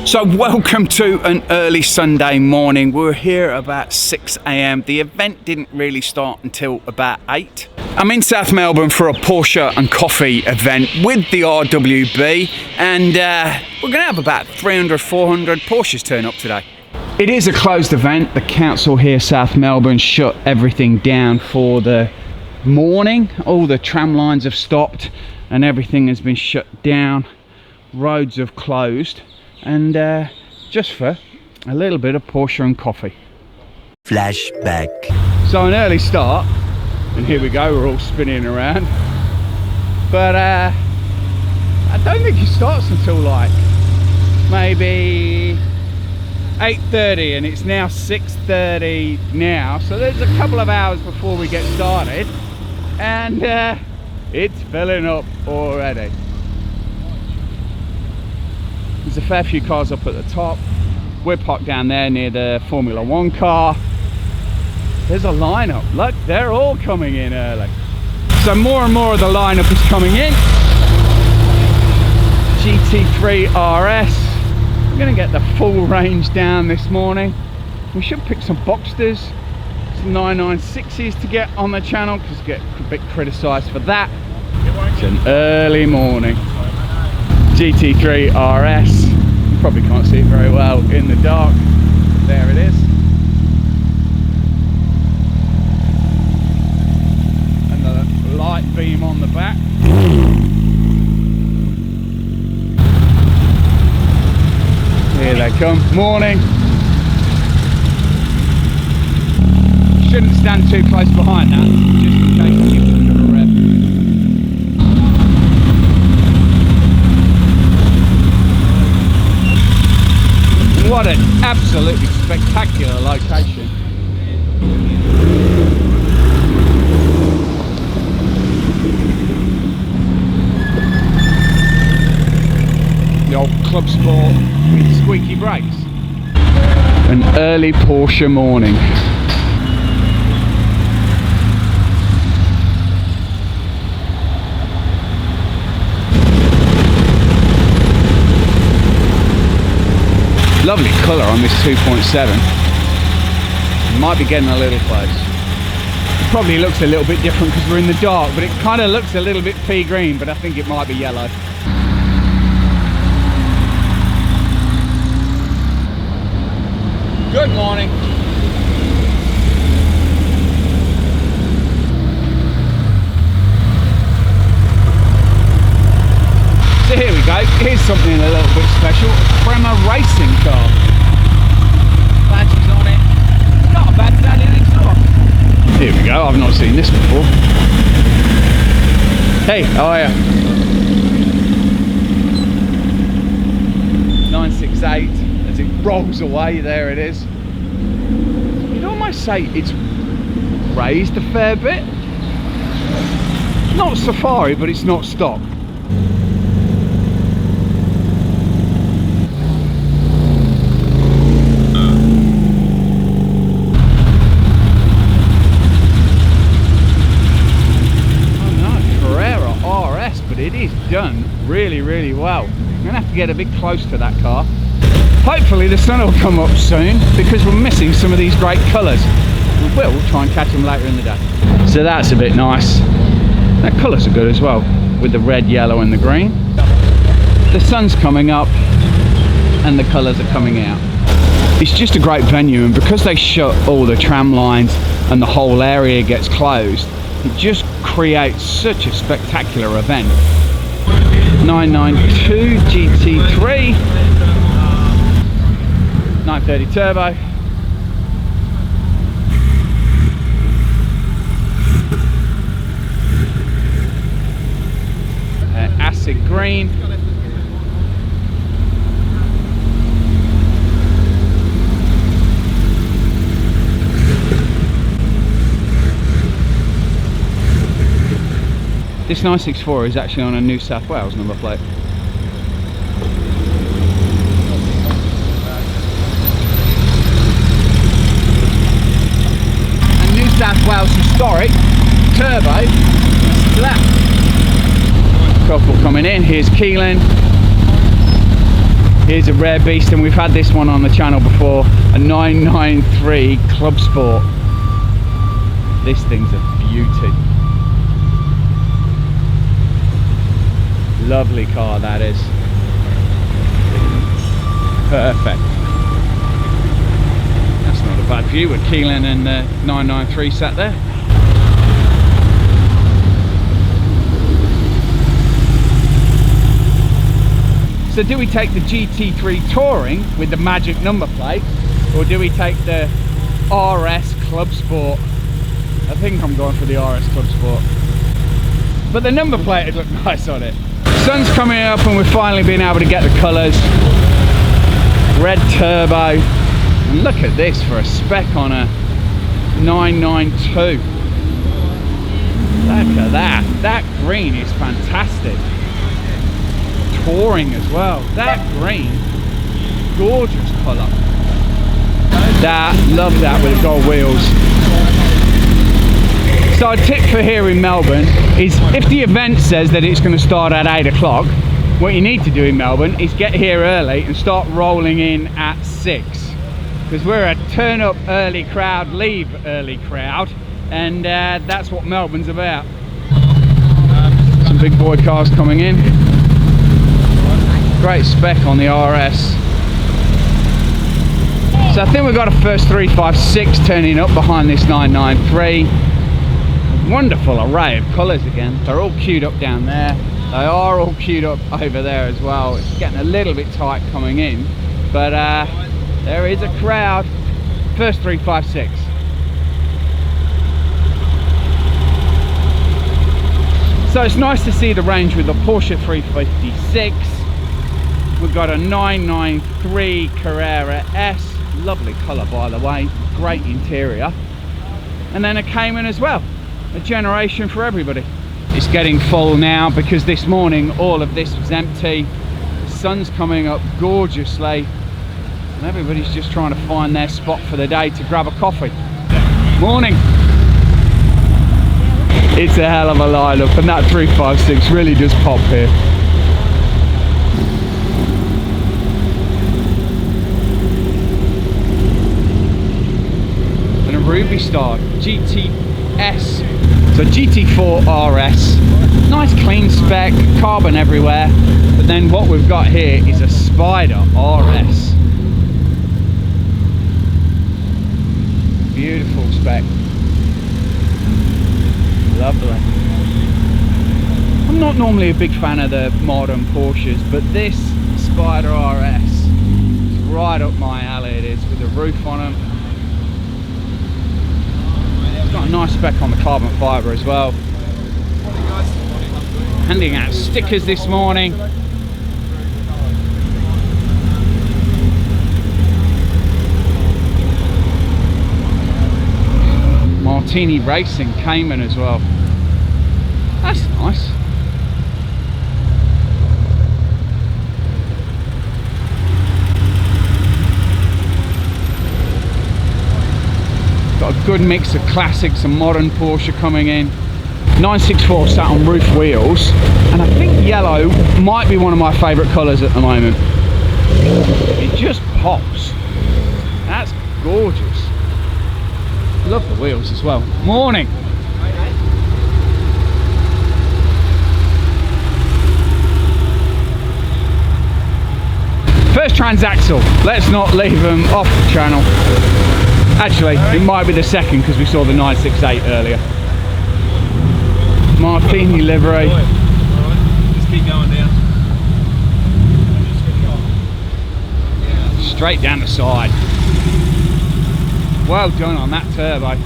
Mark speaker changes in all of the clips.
Speaker 1: So welcome to an early Sunday morning. We're here about 6 AM. The event didn't really start until about 8. I'm in South Melbourne for a Porsche and coffee event with the RWB, and we're going to have about 300, 400 Porsches turn up today. It is a closed event. The council here, South Melbourne, shut everything down for the morning. All the tram lines have stopped and everything has been shut down. Roads have closed, and just for a little bit of Porsche and coffee.
Speaker 2: Flashback.
Speaker 1: So an early start, and here we go, we're all spinning around. But I don't think it starts until like maybe 8:30, and it's now 6:30 now, so there's a couple of hours before we get started, and it's filling up already. There's a fair few cars up at the top. We're parked down there near the Formula 1 car. There's a lineup. Look, they're all coming in early. So more and more of the lineup is coming in. GT3 RS. We're going to get the full range down this morning. We should pick some Boxsters, some 996s to get on the channel, because we get a bit criticised for that. It's an early morning. GT3 RS. You probably can't see it very well in the dark. There it is. And the light beam on the back. Here they come. Morning. Shouldn't stand too close behind that, just in case it gives a bit of a rev. What an absolutely spectacular location. The old Club Sport with squeaky brakes. An early Porsche morning. Lovely colour on this 2.7. Might be getting a little close. It probably looks a little bit different because we're in the dark, but it kind of looks a little bit pea green, but I think it might be yellow. Good morning. So here we go, here's something a little bit special. Prema racing car. Badges on it. Not a bad daddy next door. Here we go, I've not seen this before. Hey, how are you? 968, as it rolls away, there it is. You'd almost say it's raised a fair bit. Not safari, but it's not stock. It is done really, really well. I'm gonna have to get a bit close to that car. Hopefully the sun will come up soon, because we're missing some of these great colours. We'll try and catch them later in the day. So that's a bit nice. The colours are good as well, with the red, yellow and the green. The sun's coming up and the colours are coming out. It's just a great venue, and because they shut all the tram lines and the whole area gets closed, it just creates such a spectacular event. 992 GT3, 930 Turbo. Acid green. This 964 is actually on a New South Wales number plate. And New South Wales historic turbo black. Couple coming in. Here's Keelan. Here's a rare beast, and we've had this one on the channel before, a 993 Club Sport. This thing's a beauty. Lovely car that is. Perfect. That's not a bad view with Keelan and 993 sat there. So do we take the GT3 Touring with the magic number plate, or do we take the RS Club Sport? I think I'm going for the RS Club Sport. But the number plate would look nice on it. Sun's coming up and we're finally being able to get the colours. Red turbo. And look at this for a spec on a 992. Look at that. That green is fantastic. Touring as well. That green, gorgeous colour. Love that with the gold wheels. So a tip for here in Melbourne is, if the event says that it's going to start at 8 o'clock, what you need to do in Melbourne is get here early and start rolling in at 6. Because we're a turn up early crowd, leave early crowd, and that's what Melbourne's about. Some big boy cars coming in. Great spec on the RS. So I think we've got a first 356 turning up behind this 993. Wonderful array of colours again. They're all queued up down there. They are all queued up over there as well. It's getting a little bit tight coming in, but there is a crowd. First 356. So it's nice to see the range with the Porsche 356. We've got a 993 Carrera S. Lovely colour, by the way. Great interior. And then a Cayman as well. A generation for everybody. It's getting full now because this morning all of this was empty. The sun's coming up gorgeously and everybody's just trying to find their spot for the day to grab a coffee. Morning. It's a hell of a lineup, and that 356 really does pop here. And a Ruby Star GTS. So GT3 RS, nice clean spec, carbon everywhere, but then what we've got here is a Spider RS. Beautiful spec. Lovely. I'm not normally a big fan of the modern Porsches, but this Spider RS is right up my alley. It is, with the roof on them. Got a nice spec on the carbon fibre as well. Handing out stickers this morning. Martini Racing Cayman as well. That's nice. Got a good mix of classics and modern Porsche coming in. 964 sat on roof wheels, and I think yellow might be one of my favourite colours at the moment. It just pops. That's gorgeous. Love the wheels as well. Morning. First transaxle. Let's not leave them off the channel. Actually, it might be the second because we saw the 968 earlier. Martini livery.
Speaker 3: Just keep going down.
Speaker 1: Straight down the side. Well done on that turbo.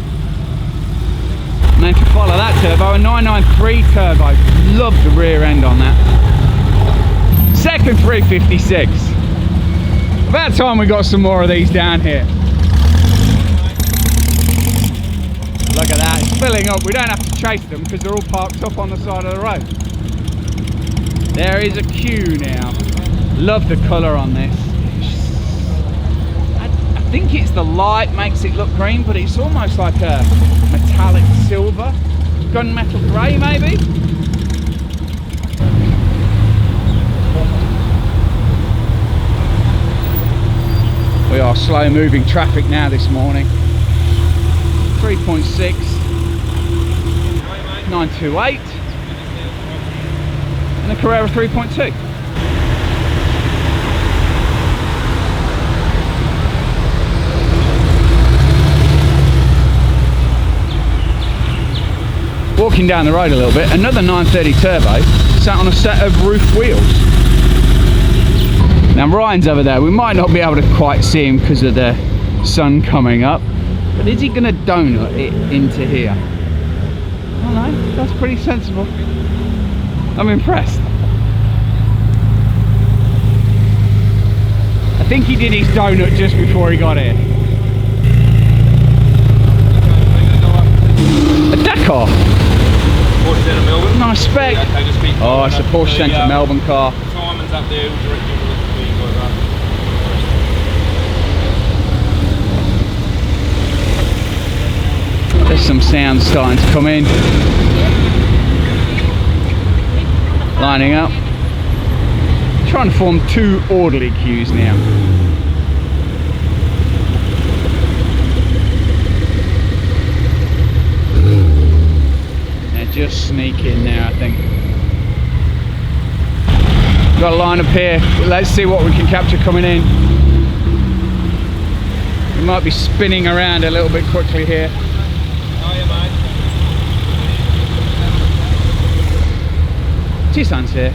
Speaker 1: And then to follow that turbo, a 993 turbo. Love the rear end on that. Second 356. About time we got some more of these down here. Look at that, it's filling up. We don't have to chase them because they're all parked up on the side of the road. There is a queue now. Love the colour on this. I think it's the light makes it look green, but it's almost like a metallic silver. Gunmetal grey maybe? We are slow moving traffic now this morning. 3.6, 928, and a Carrera 3.2. Walking down the road a little bit, another 930 Turbo sat on a set of roof wheels. Now Ryan's over there, we might not be able to quite see him because of the sun coming up, but is he going to donut it into here? I don't know, that's pretty sensible. I'm impressed. I think he did his donut just before he got here. A Dakar.
Speaker 3: Porsche Centre Melbourne.
Speaker 1: Nice spec. Oh, it's a Porsche Centre Melbourne car.
Speaker 3: Simon's up there.
Speaker 1: There's some sound starting to come in. Lining up. Trying to form two orderly queues now. Just sneak in there, I think. Got a line up here. Let's see what we can capture coming in. We might be spinning around a little bit quickly here.
Speaker 3: Oh yeah, mate.
Speaker 1: Tissan's here.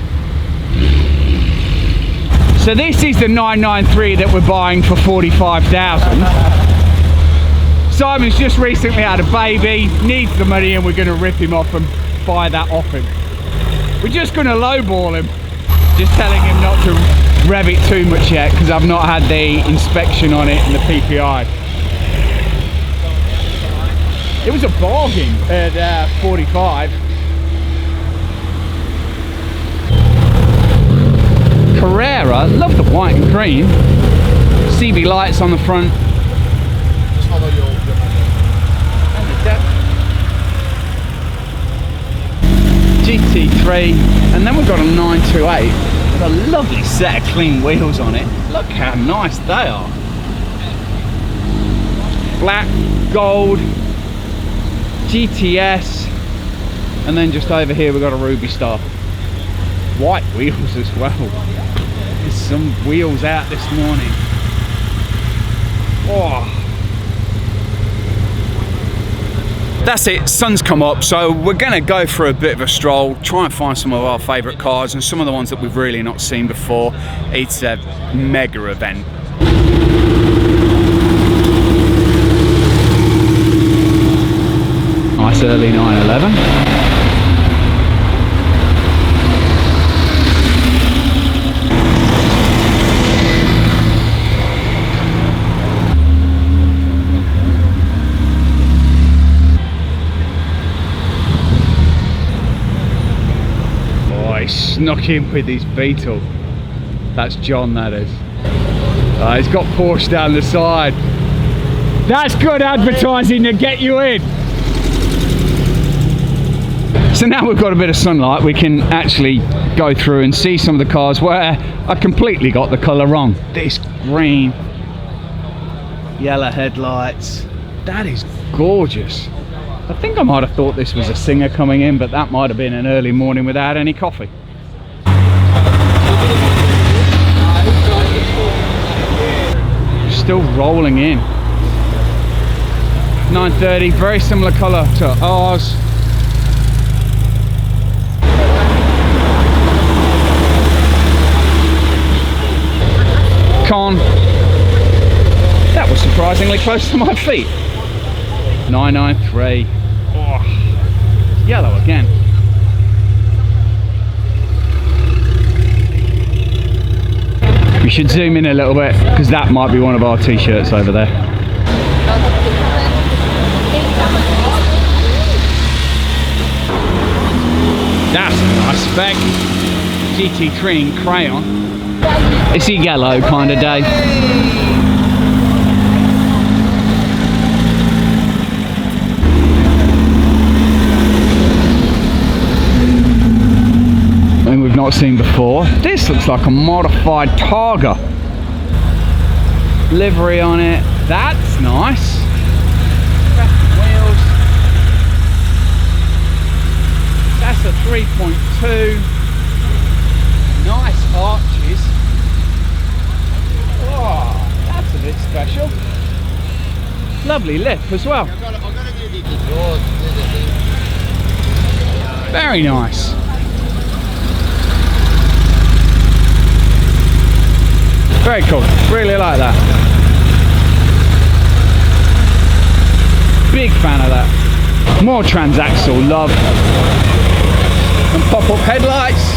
Speaker 1: So this is the 993 that we're buying for 45,000. Simon's just recently had a baby, needs the money, and we're going to rip him off and buy that off him. We're just going to lowball him, just telling him not to rev it too much yet because I've not had the inspection on it and the PPI. It was a bargain at 45. Carrera, love the white and cream. CB lights on the front. GT3, and then we've got a 928 with a lovely set of clean wheels on it. Look how nice they are. Black, gold, GTS, and then just over here we've got a Ruby Star. White wheels as well. There's some wheels out this morning. Oh. That's it, sun's come up, so we're gonna go for a bit of a stroll, try and find some of our favourite cars and some of the ones that we've really not seen before. It's a mega event. Nice early 911. Snuck in with his Beetle. That's John, that is. He's got Porsche down the side. That's good advertising to get you in. So now we've got a bit of sunlight, we can actually go through and see some of the cars where I completely got the colour wrong. This green, yellow headlights, that is gorgeous. I think I might have thought this was a Singer coming in, but that might have been an early morning without any coffee. Still rolling in. 930, very similar colour to ours. Con. That was surprisingly close to my feet. 993. Oh, yellow again. We should zoom in a little bit because that might be one of our t-shirts over there. That's a nice spec. GT3 in crayon. It's a yellow kind of day. We've not seen before. This looks like a modified Targa. livery on it. That's nice. Crafted wheels. That's a 3.2. Nice arches. Oh, that's a bit special. Lovely lip as well. Very nice. Very cool. Really like that. Big fan of that. More transaxle love. And pop-up headlights.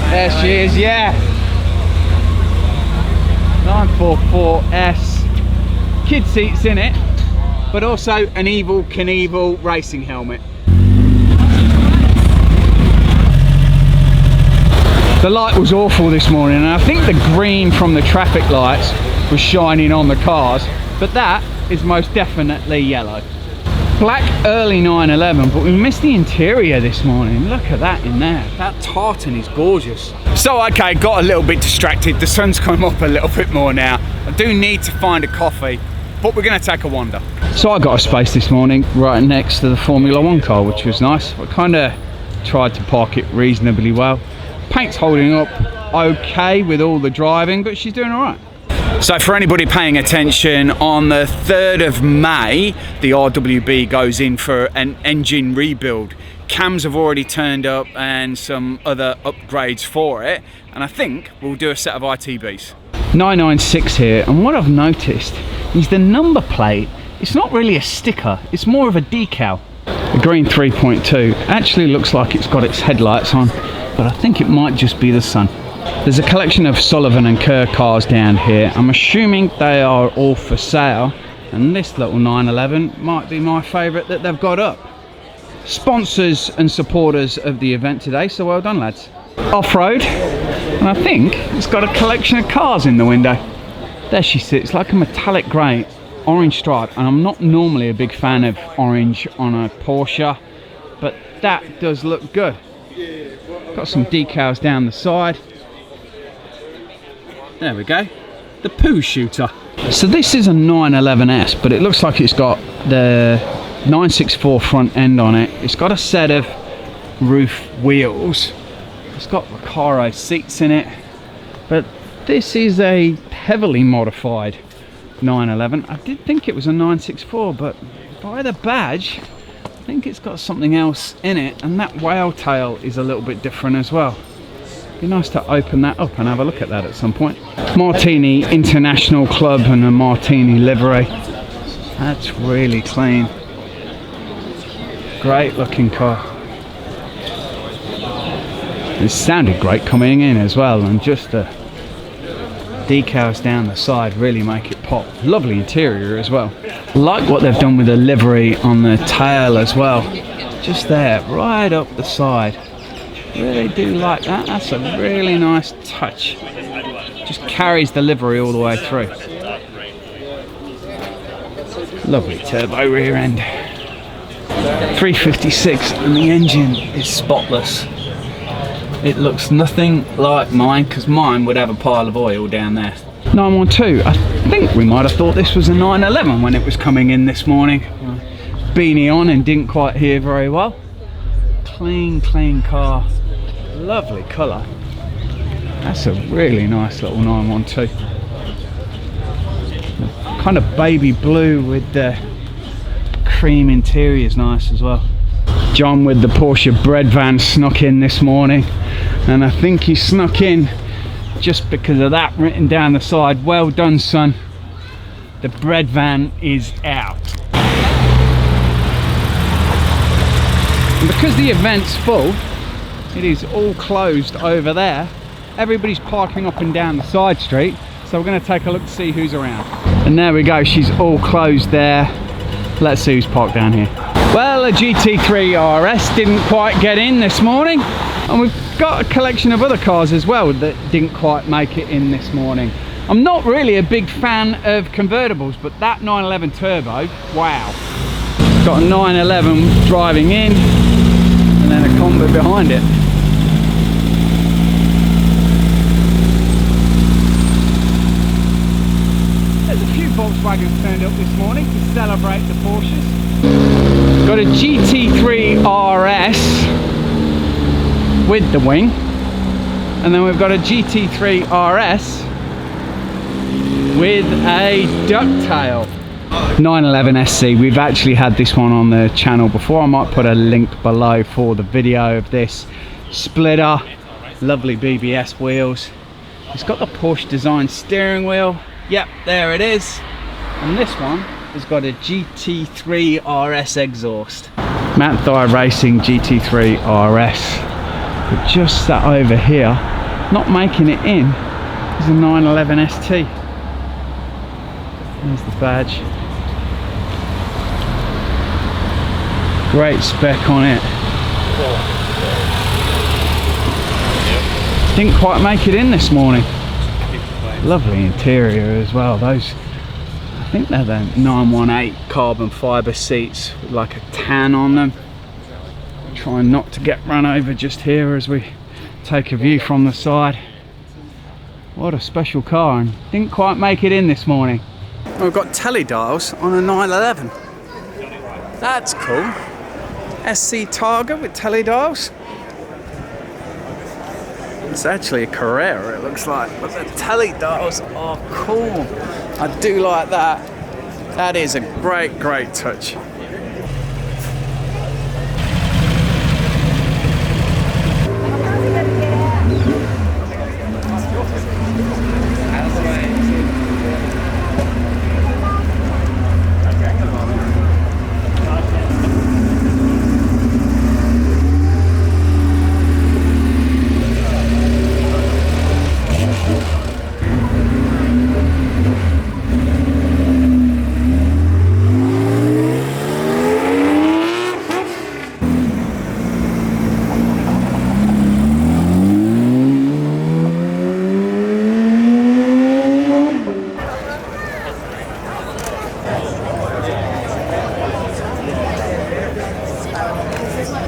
Speaker 1: There she is, yeah. 944S. Kid seats in it, but also an Evel Knievel racing helmet. The light was awful this morning, and I think the green from the traffic lights was shining on the cars, but that is most definitely yellow. Black early 911, but we missed the interior this morning. Look at that in there. That tartan is gorgeous. So okay, got a little bit distracted. The sun's come up a little bit more now. I do need to find a coffee, but we're going to take a wander. So I got a space this morning right next to the Formula 1 car, which was nice. I kind of tried to park it reasonably well. Paint's holding up okay with all the driving, but she's doing all right. So for anybody paying attention, on the 3rd of May, the RWB goes in for an engine rebuild. Cams have already turned up and some other upgrades for it, and I think we'll do a set of ITBs. 996 here, and what I've noticed is the number plate, it's not really a sticker, it's more of a decal. The green 3.2 actually looks like it's got its headlights on, but I think it might just be the sun. There's a collection of Sullivan and Kerr cars down here. I'm assuming they are all for sale, and this little 911 might be my favourite that they've got up. Sponsors and supporters of the event today, so well done lads. Off-road, and I think it's got a collection of cars in the window. There she sits, like a metallic grey, orange stripe, and I'm not normally a big fan of orange on a Porsche, but that does look good. Got some decals down the side. There we go, the poo shooter. So this is a 911S, but it looks like it's got the 964 front end on it. It's got a set of roof wheels. It's got Recaro seats in it, but this is a heavily modified 911. I did think it was a 964, but by the badge, I think it's got something else in it, and that whale tail is a little bit different as well. Be nice to open that up and have a look at that at some point. Martini International Club and a Martini livery. That's really clean. Great looking car. It sounded great coming in as well, and just the decals down the side really make it pop. Lovely interior as well. Like what they've done with the livery on the tail as well. Just there, right up the side. Really do like that. That's a really nice touch. Just carries the livery all the way through. Lovely turbo rear end. 356, and the engine is spotless. It looks nothing like mine, because mine would have a pile of oil down there. 912, I think we might have thought this was a 911 when it was coming in this morning. Beanie on and didn't quite hear very well. Clean car. Lovely colour. That's a really nice little 912. Kind of baby blue with the cream interior is nice as well. John with the Porsche bread van snuck in this morning, and I think he snuck in just because of that written down the side. Well done, son. The bread van is out. And because the event's full, it is all closed over there. Everybody's parking up and down the side street, so we're going to take a look to see who's around. And there we go, she's all closed there. Let's see who's parked down here. Well, a GT3 RS didn't quite get in this morning, and we've got a collection of other cars as well that didn't quite make it in this morning. I'm not really a big fan of convertibles, but that 911 Turbo, wow. Got a 911 driving in, and then a combo behind it. Volkswagens turned up this morning to celebrate the Porsches. Got a GT3 RS with the wing, and then we've got a GT3 RS with a ducktail. 911 SC, we've actually had this one on the channel before. I might put a link below for the video of this. Splitter, lovely BBS wheels. It's got the Porsche design steering wheel. Yep, there it is. And this one has got a GT3 RS exhaust. Matt Thai Racing GT3 RS. But just that over here, not making it in, is a 911 ST. There's the badge. Great spec on it. Didn't quite make it in this morning. Lovely interior as well. Those, I think they're the 918 carbon fibre seats with like a tan on them. Trying not to get run over just here as we take a view from the side. What a special car, and didn't quite make it in this morning. We've got teledials on a 911. That's cool. SC Targa with teledials. It's actually a Carrera, it looks like, but the teledials are cool. I do like that. That is a great, great touch.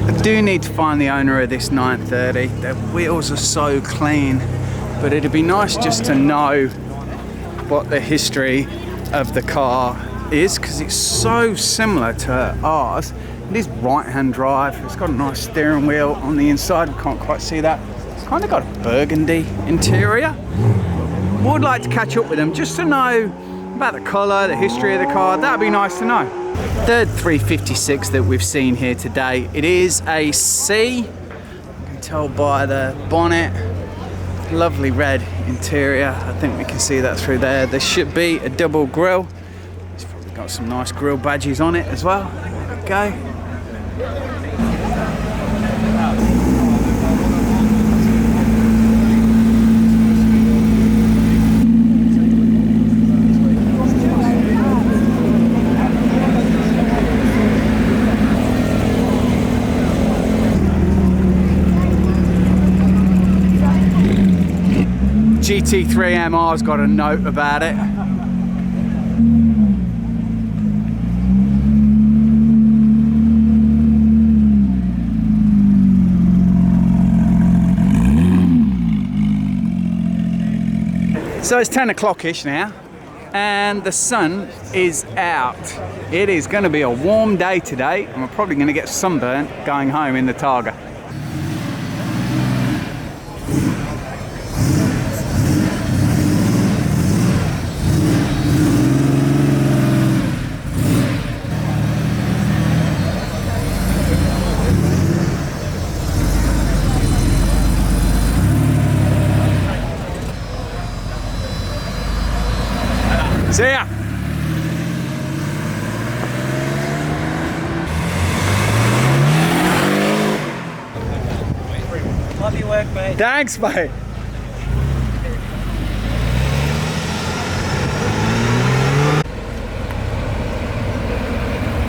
Speaker 1: I do need to find the owner of this 930. The wheels are so clean, but it'd be nice just to know what the history of the car is, because it's so similar to ours. It is right-hand drive. It's got a nice steering wheel on the inside. We can't quite see that. It's kind of got a burgundy interior. Would like to catch up with them just to know about the colour, the history of the car. That'd be nice to know. Third 356 that we've seen here today. It is a C. You can tell by the bonnet. Lovely red interior. I think we can see that through there. There should be a double grille. It's probably got some nice grille badges on it as well. There we go. GT3 MR's got a note about it. So it's 10 o'clock-ish now, and the sun is out. It is going to be a warm day today, and we're probably going to get sunburnt going home in the Targa. See ya!
Speaker 4: Love your work, mate.
Speaker 1: Thanks, mate.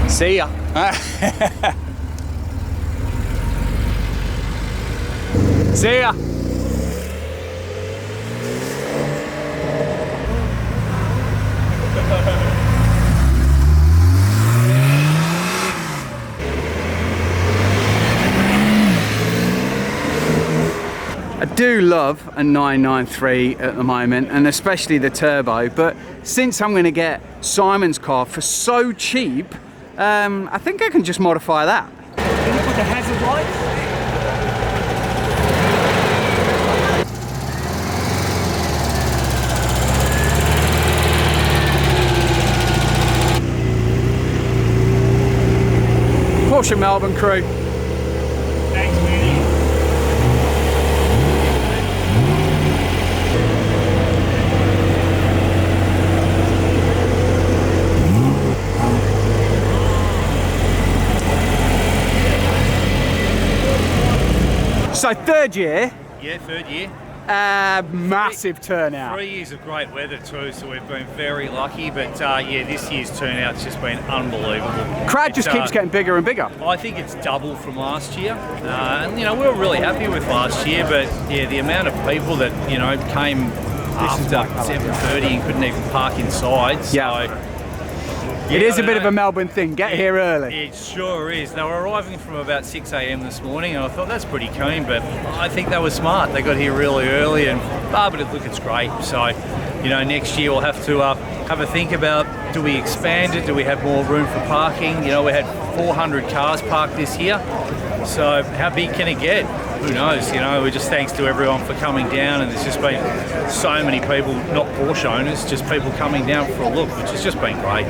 Speaker 1: See ya. See ya. I do love a 993 at the moment, and especially the turbo, but since I'm going to get Simon's car for so cheap, I think I can just modify that.
Speaker 4: Can you put the hazard lights?
Speaker 1: Porsche Melbourne crew.
Speaker 4: Thanks, man.
Speaker 1: So third year,
Speaker 5: Yeah, third year.
Speaker 1: massive turnout.
Speaker 5: 3 years of great weather too, so we've been very lucky. But yeah, this year's turnout's just been unbelievable.
Speaker 1: Crowd just keeps getting bigger and bigger.
Speaker 5: I think it's double from last year, and you know we were really happy with last year. But yeah, the amount of people that came after 7:30 and couldn't even park inside. So,
Speaker 1: Yeah. It is a bit of a Melbourne thing, get here early.
Speaker 5: It sure is. They were arriving from about 6 a.m. this morning, and I thought that's pretty keen, but I think they were smart. They got here really early, and but look, it's great. So, next year we'll have to have a think about, do we expand it? Do we have more room for parking? We had 400 cars parked this year, so how big can it get? Who knows? We're just thanks to everyone for coming down, and there's just been so many people, not Porsche owners, just people coming down for a look, which has just been great.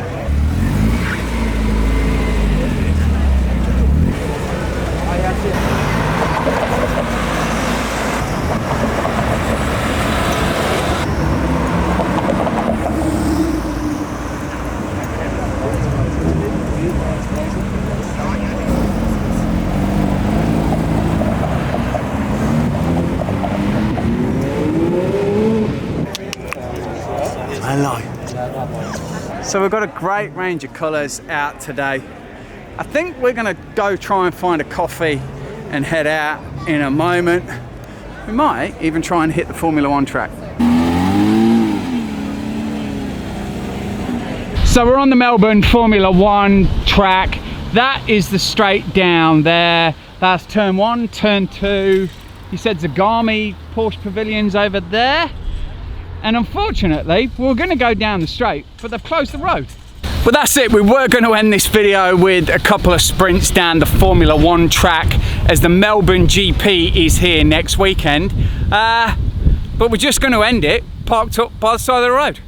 Speaker 1: So we've got a great range of colours out today. I think we're going to go try and find a coffee and head out in a moment. We might even try and hit the Formula 1 track. So we're on the Melbourne Formula 1 track. That is the straight down there. That's turn 1, turn 2. He said Zagami Porsche Pavilion's over there. And unfortunately, we were going to go down the straight, but they've closed the road. But that's it. We were going to end this video with a couple of sprints down the Formula 1 track, as the Melbourne GP is here next weekend. But we're just going to end it parked up by the side of the road.